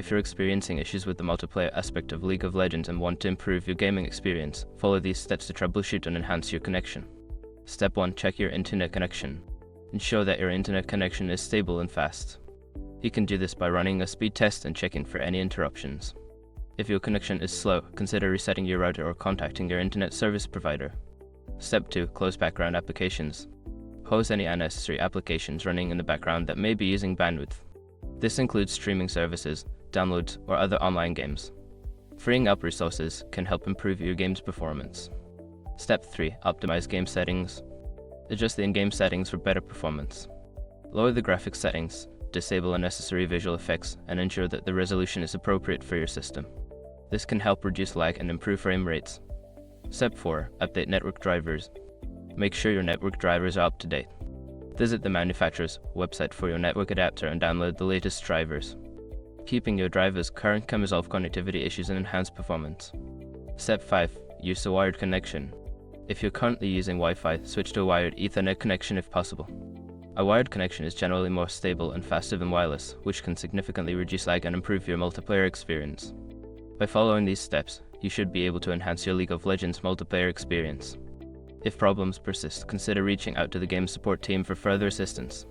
If you're experiencing issues with the multiplayer aspect of League of Legends and want to improve your gaming experience, follow these steps to troubleshoot and enhance your connection. Step 1. Check your internet connection. Ensure that your internet connection is stable and fast. You can do this by running a speed test and checking for any interruptions. If your connection is slow, consider resetting your router or contacting your internet service provider. Step 2. Close background applications. Close any unnecessary applications running in the background that may be using bandwidth. This includes streaming services, downloads, or other online games. Freeing up resources can help improve your game's performance. Step 3. Optimize game settings. Adjust the in-game settings for better performance. Lower the graphics settings, disable unnecessary visual effects, and ensure that the resolution is appropriate for your system. This can help reduce lag and improve frame rates. Step 4. Update network drivers. Make sure your network drivers are up to date. Visit the manufacturer's website for your network adapter and download the latest drivers. Keeping your drivers current can resolve connectivity issues and enhance performance. Step 5. Use a wired connection. If you're currently using Wi-Fi, switch to a wired Ethernet connection if possible. A wired connection is generally more stable and faster than wireless, which can significantly reduce lag and improve your multiplayer experience. By following these steps, you should be able to enhance your League of Legends multiplayer experience. If problems persist, consider reaching out to the game support team for further assistance.